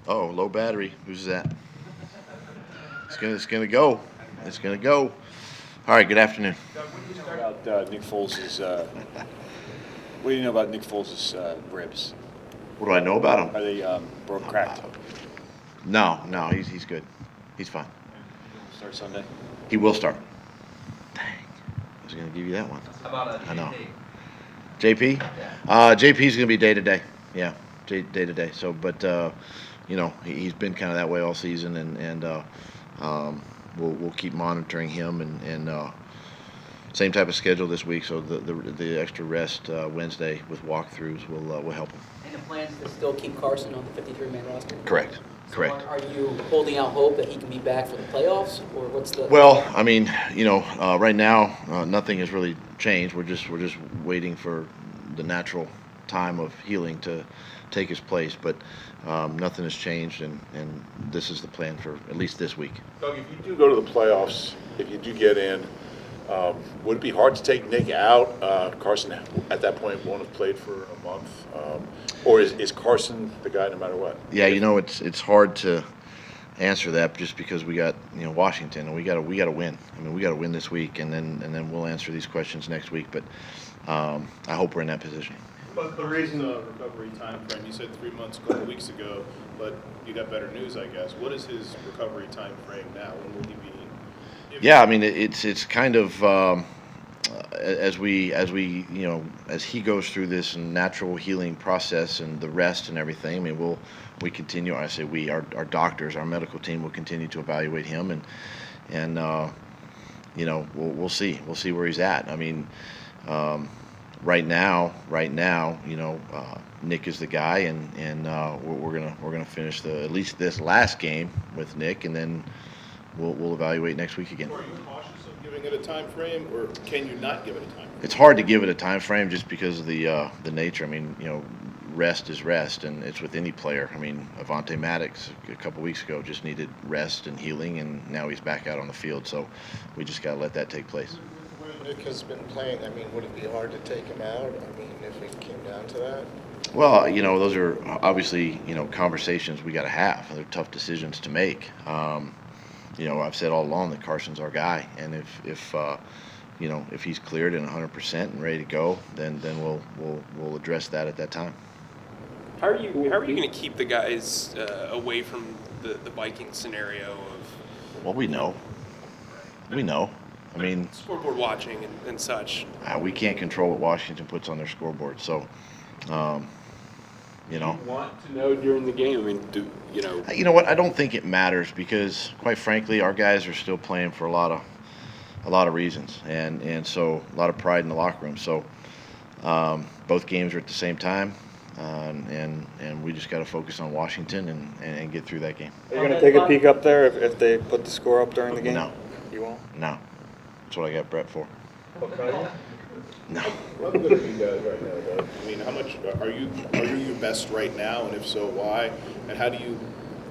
Oh, low battery. Who's that? It's gonna go. It's gonna go. All right. Good afternoon. Doug, what do you know about Nick Foles' what do you know about Nick Foles' ribs? What do I know about him? Are they cracked? No. He's good. He's fine. Start Sunday. He will start. Dang. I was gonna give you that one. How about I know. JP? JP? Yeah. JP's gonna be day to day. Yeah, day to day. So, but he's been kind of that way all season, and we'll keep monitoring him, and same type of schedule this week. So the extra rest Wednesday with walkthroughs will help him. And the plans to still keep Carson on the 53-man roster? Correct. So Correct. Are you holding out hope that he can be back for the playoffs, or what's the? Well, I mean, right now nothing has really changed. We're just waiting for the natural time of healing to take his place, but nothing has changed, and this is the plan for at least this week. Doug, if you do go to the playoffs, if you do get in, would it be hard to take Nick out? Carson at that point won't have played for a month, or is Carson the guy no matter what? Yeah, it's hard to answer that just because we got Washington, and we got to win. I mean, we got to win this week, and then we'll answer these questions next week. But I hope we're in that position. But the reason the recovery time frame, you said 3 months, a couple weeks ago, but you got better news, I guess. What is his recovery time frame now? When will he be? Yeah, I mean it's kind of as he goes through this natural healing process and the rest and everything. I mean we continue. I say our doctors, our medical team will continue to evaluate him, and we'll see where he's at. I mean. Right now, Nick is the guy, and we're gonna finish at least this last game with Nick, and then we'll evaluate next week again. Are you cautious of giving it a time frame, or can you not give it a time frame? It's hard to give it a time frame just because of the nature. I mean, rest is rest, and it's with any player. I mean, Avonte Maddox a couple weeks ago just needed rest and healing, and now he's back out on the field. So we just gotta let that take place. Nick has been playing. I mean, would it be hard to take him out? I mean, if it came down to that? Well, those are obviously, conversations we got to have. They're tough decisions to make. I've said all along that Carson's our guy, and if he's cleared and 100% and ready to go, then we'll address that at that time. How are you going to keep the guys away from the Viking scenario of? Well, we know. I mean, scoreboard watching and such. We can't control what Washington puts on their scoreboard, so. You want to know during the game. I mean, You know what? I don't think it matters because, quite frankly, our guys are still playing for a lot of reasons, and so a lot of pride in the locker room. So both games are at the same time, and we just got to focus on Washington and get through that game. Are you going to take a peek up there if they put the score up during the game? No. You won't? No. That's what I got Brett for. No. How good are you guys right now, Doug? I mean, how much are you your best right now, and if so, why? And how do you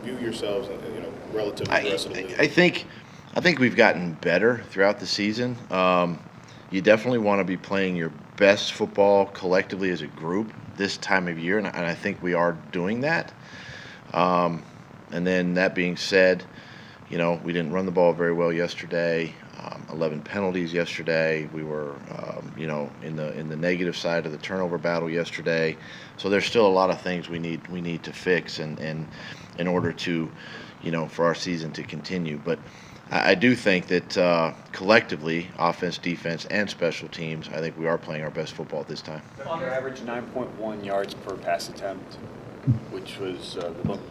view yourselves, relative to the rest of the league? I think we've gotten better throughout the season. You definitely want to be playing your best football collectively as a group this time of year, and I think we are doing that. And then that being said, we didn't run the ball very well yesterday. 11 penalties yesterday. We were, in the negative side of the turnover battle yesterday. So there's still a lot of things we need to fix, and in order to, for our season to continue. But I do think that collectively, offense, defense, and special teams, I think we are playing our best football at this time. Your average 9.1 yards per pass attempt, which was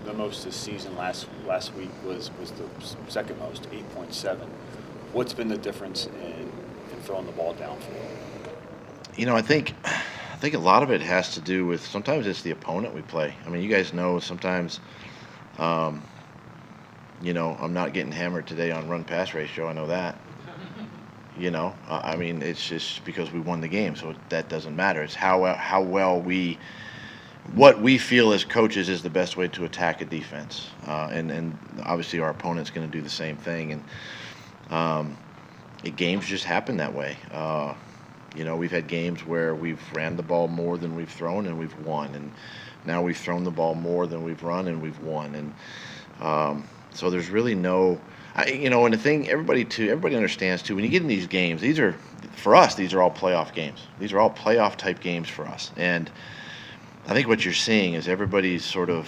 the most this season. Last week was the second most, 8.7. What's been the difference in throwing the ball downfield? I think a lot of it has to do with sometimes it's the opponent we play. I mean, you guys know sometimes, I'm not getting hammered today on run-pass ratio. I know that. I mean, it's just because we won the game, so that doesn't matter. It's how well what we feel as coaches is the best way to attack a defense, and obviously our opponent's going to do the same thing. And games just happen that way. We've had games where we've ran the ball more than we've thrown, and we've won. And Now we've thrown the ball more than we've run, and we've won. And so there's really no, and the thing everybody understands too. When you get in these games, for us, these are all playoff games. These are all playoff type games for us. And I think what you're seeing is everybody's sort of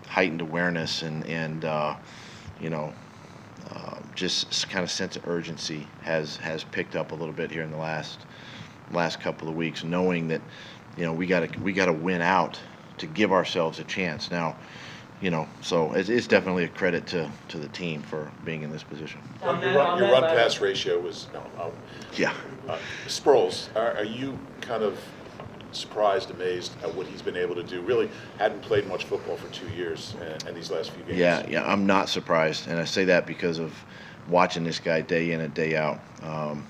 heightened awareness and just kind of sense of urgency has picked up a little bit here in the last couple of weeks, knowing that we got to win out to give ourselves a chance. Now, so it's definitely a credit to the team for being in this position. Your run pass ratio was Yeah. Sproles. Are you kind of surprised, amazed at what he's been able to do? Really hadn't played much football for 2 years, and these last few games. Yeah, I'm not surprised, and I say that because of watching this guy day in and day out,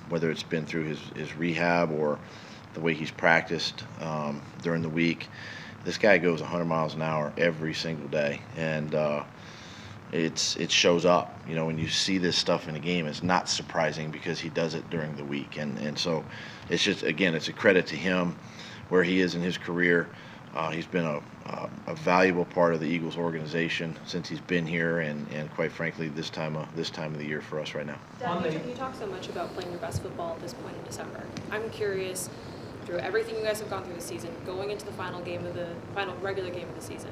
whether it's been through his rehab or the way he's practiced during the week. This guy goes 100 miles an hour every single day, and it shows up. When you see this stuff in a game, it's not surprising because he does it during the week, and so it's just, again, it's a credit to him where he is in his career. He's been a valuable part of the Eagles organization since he's been here, and quite frankly, this time of the year for us right now. Doug, you talk so much about playing your best football at this point in December. I'm curious, through everything you guys have gone through this season, going into the final regular game of the season,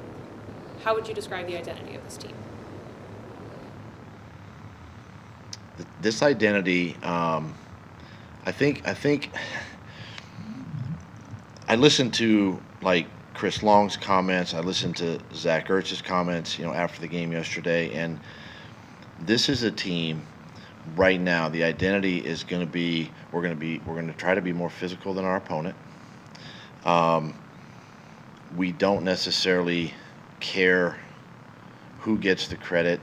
how would you describe the identity of this team? This identity, I think I listened to Chris Long's comments. I listened to Zach Ertz's comments, after the game yesterday, and this is a team right now. The identity is going to be we're going to try to be more physical than our opponent. We don't necessarily care who gets the credit.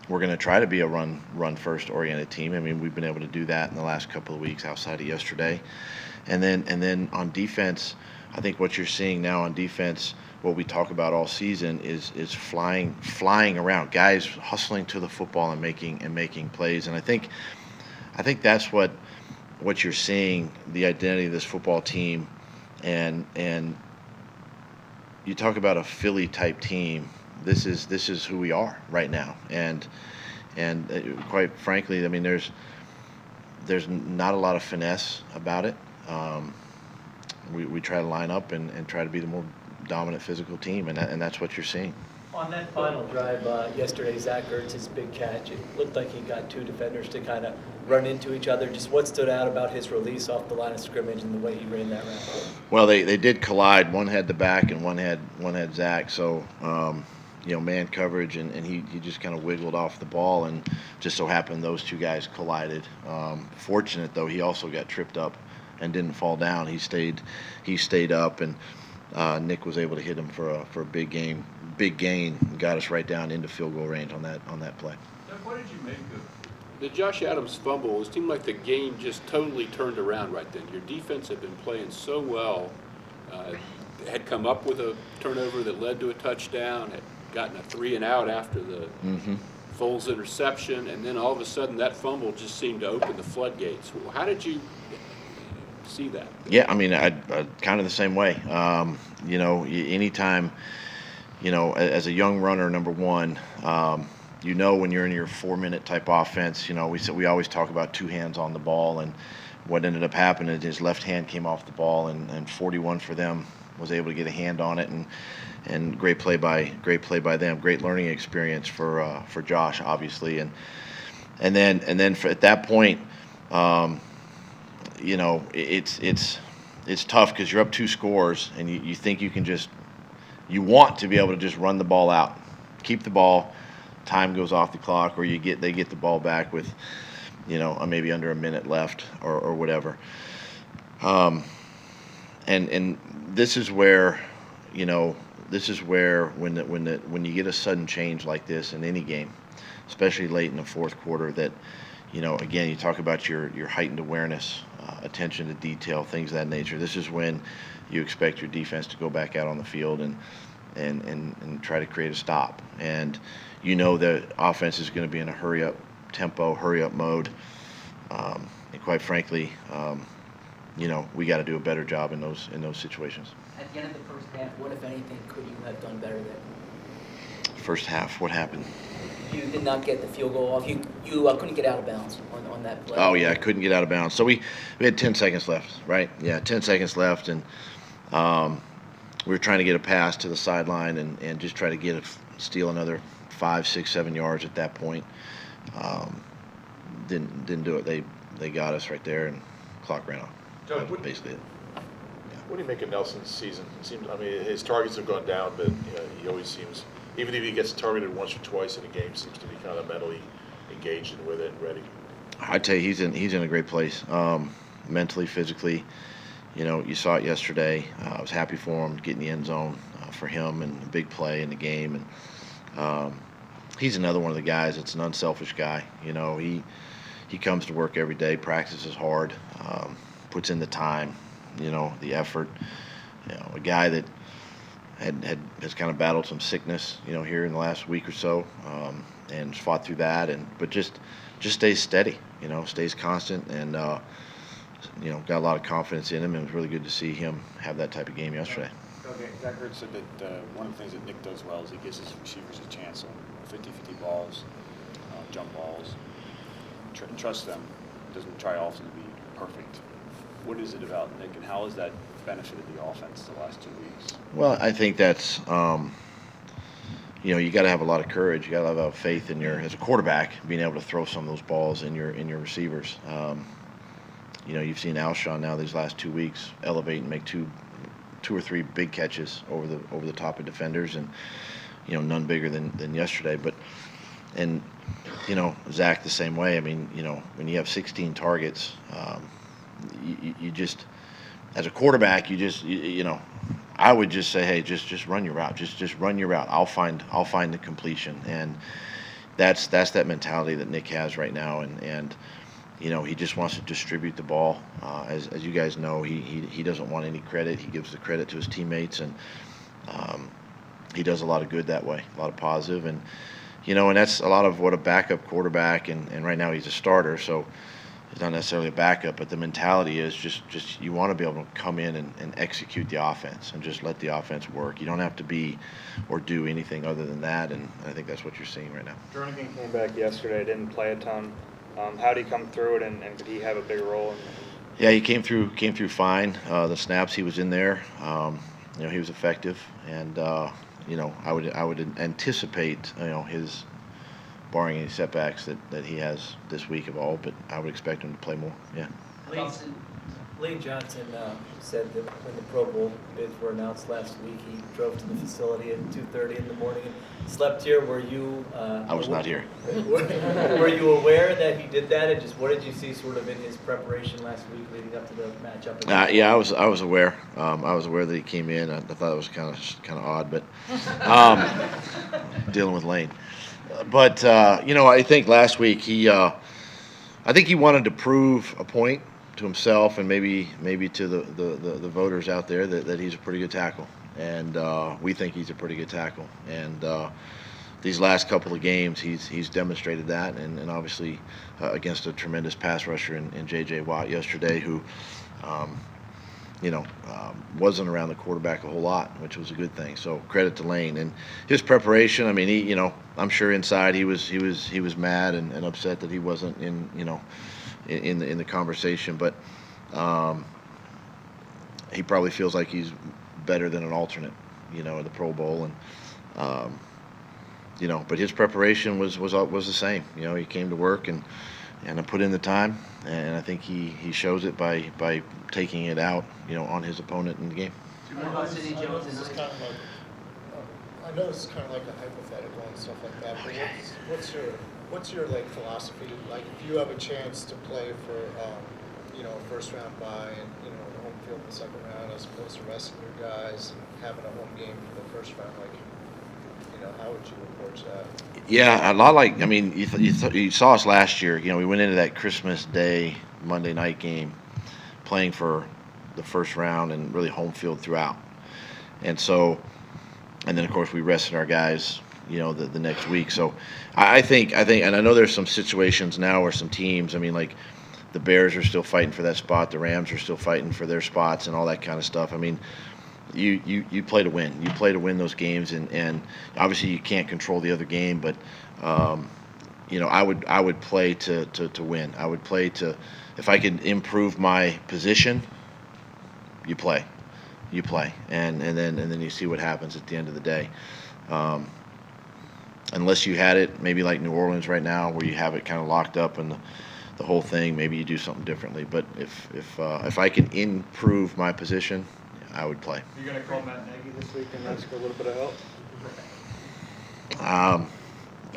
We're going to try to be a run first oriented team. I mean, we've been able to do that in the last couple of weeks outside of yesterday. And then on defense, I think what you're seeing now on defense, what we talk about all season is flying around, guys hustling to the football and making plays. And I think that's what you're seeing, the identity of this football team. And you talk about a Philly type team. This is who we are right now. And quite frankly, I mean, there's not a lot of finesse about it. We try to line up and try to be the more dominant physical team, and that's what you're seeing. On that final drive yesterday, Zach Ertz's big catch, it looked like he got two defenders to kind of run into each other. Just what stood out about his release off the line of scrimmage and the way he ran that route? Well, they did collide. One had the back and one had Zach. So, man coverage, and he just kind of wiggled off the ball, and just so happened those two guys collided. Fortunate though, he also got tripped up and didn't fall down. He stayed up, and Nick was able to hit him for a big gain, and got us right down into field goal range on that play. Doug, what did you make of the Josh Adams fumble? It seemed like the game just totally turned around right then. Your defense had been playing so well, had come up with a turnover that led to a touchdown, had gotten a 3-and-out after the Foles interception, and then all of a sudden that fumble just seemed to open the floodgates. How did you see that? Yeah, I mean, I kind of the same way. Anytime, as a young runner, number one, when you're in your 4-minute type offense, we always talk about two hands on the ball, and what ended up happening is his left hand came off the ball, and 41 for them was able to get a hand on it, and great play by them, great learning experience for Josh, obviously, and then at that point, it's tough because you're up 2 scores, and you think you want to be able to just run the ball out, keep the ball, time goes off the clock, or they get the ball back with maybe under a minute left or whatever. And this is where when you get a sudden change like this in any game, especially late in the fourth quarter, that again, you talk about your heightened awareness, attention to detail, things of that nature. This is when you expect your defense to go back out on the field and try to create a stop. And the offense is going to be in a hurry-up tempo, hurry-up mode. And quite frankly, we got to do a better job in those situations. At the end of the first half, what, if anything, could you have done better there? First half, what happened? You did not get the field goal off. You couldn't get out of bounds on that play. Oh, yeah, I couldn't get out of bounds. So we had 10 seconds left, right? Yeah, 10 seconds left, and we were trying to get a pass to the sideline and just try to steal another 5, 6, 7 yards at that point. Didn't do it. They got us right there, and clock ran off. Doug, That's basically it. What do you make of Nelson's season? It seems, I mean, his targets have gone down, but he always seems, even if he gets targeted once or twice in a game, seems to be kind of mentally engaged and with it and ready. I tell you, he's in a great place, mentally, physically. You saw it yesterday. I was happy for him getting the end zone for him and a big play in the game. And he's another one of the guys that's an unselfish guy. He comes to work every day, practices hard, puts in the time, the effort. A guy that has kind of battled some sickness, here in the last week or so, and fought through that, but just stays steady, stays constant, and got a lot of confidence in him. And it was really good to see him have that type of game yesterday. Okay, Zach Ertz said that one of the things that Nick does well is he gives his receivers a chance on 50-50 balls, jump balls. Trust them. Doesn't try often to be perfect. What is it about Nick, and how has that benefited the offense the last 2 weeks? Well, I think that's you got to have a lot of courage. You got to have faith in as a quarterback, being able to throw some of those balls in your receivers. You've seen Alshon now these last 2 weeks elevate and make two or three big catches over the top of defenders, and none bigger than yesterday. And Zach the same way. I mean, when you have 16 targets, you just, as a quarterback, I would just say, hey, just run your route. Just run your route. I'll find the completion. And that's that mentality that Nick has right now. And he just wants to distribute the ball. As you guys know, he doesn't want any credit. He gives the credit to his teammates, and he does a lot of good that way, a lot of positive. And and that's a lot of what a backup quarterback, and right now he's a starter, so he's not necessarily a backup, but the mentality is just you want to be able to come in and execute the offense and just let the offense work. You don't have to be or do anything other than that, and I think that's what you're seeing right now. Jernigan came back yesterday, didn't play a ton. How did he come through it, and did he have a big role? Yeah, he came through fine. The snaps he was in there, he was effective, and I would anticipate his, barring any setbacks that he has this week of all, but I would expect him to play more. Yeah. Lane Johnson said that when the Pro Bowl bids were announced last week, he drove to the facility at 2:30 in the morning and slept here. Were you? I was not here. Were you aware that he did that, and just what did you see sort of in his preparation last week leading up to the matchup? Yeah, I was aware. I was aware that he came in. I thought it was kind of odd, but dealing with Lane. But I think last week I think he wanted to prove a point to himself and maybe to the voters out there that he's a pretty good tackle, and we think he's a pretty good tackle. And these last couple of games, he's demonstrated that, and obviously against a tremendous pass rusher in J.J. Watt yesterday, who wasn't around the quarterback a whole lot, which was a good thing. So credit to Lane and his preparation. I mean, I'm sure inside he was mad and upset that he wasn't in the conversation, but he probably feels like he's better than an alternate, in the Pro Bowl, and but his preparation was the same. He came to work and put in the time, and I think he shows it by taking it out, on his opponent in the game. I know this is kind of like a hypothetical and stuff like that, but what's your like philosophy? Like, if you have a chance to play for a first round bye and the home field in the second round, as opposed to resting your guys and having a home game for the first round, like, how would you approach that? Yeah, a lot like, you saw us last year. We went into that Christmas Day Monday night game playing for the first round and really home field throughout. And then of course we rested our guys, the next week. So I think, and I know there's some situations now where some teams, like the Bears are still fighting for that spot, the Rams are still fighting for their spots and all that kind of stuff. you play to win. You play to win those games, and obviously you can't control the other game, but I would play to win. I would play to, if I could improve my position, you play, and then you see what happens at the end of the day. Unless you had it maybe like New Orleans right now, where you have it kind of locked up and the whole thing, maybe you do something differently. But if I can improve my position, I would play. Are you going to call Matt Nagy this week and ask for a little bit of help?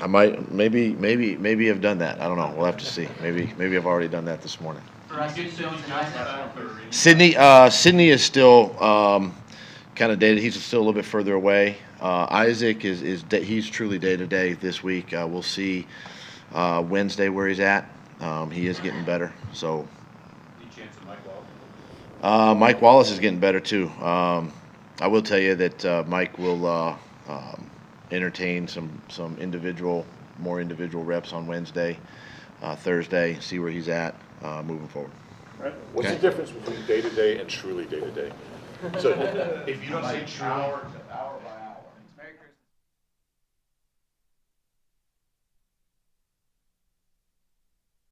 I might maybe have done that. I don't know. We'll have to see. Maybe I've already done that this morning. Sydney is still kind of dated. He's still a little bit further away. Isaac he's truly day to day this week. We'll see Wednesday where he's at. He is getting better. So. Any chance of Mike Wallace? Mike Wallace is getting better too. I will tell you that Mike will entertain some more individual reps on Wednesday, Thursday. See where he's at moving forward. Right. What's the difference between day-to-day and truly day-to-day? So If you don't say truly,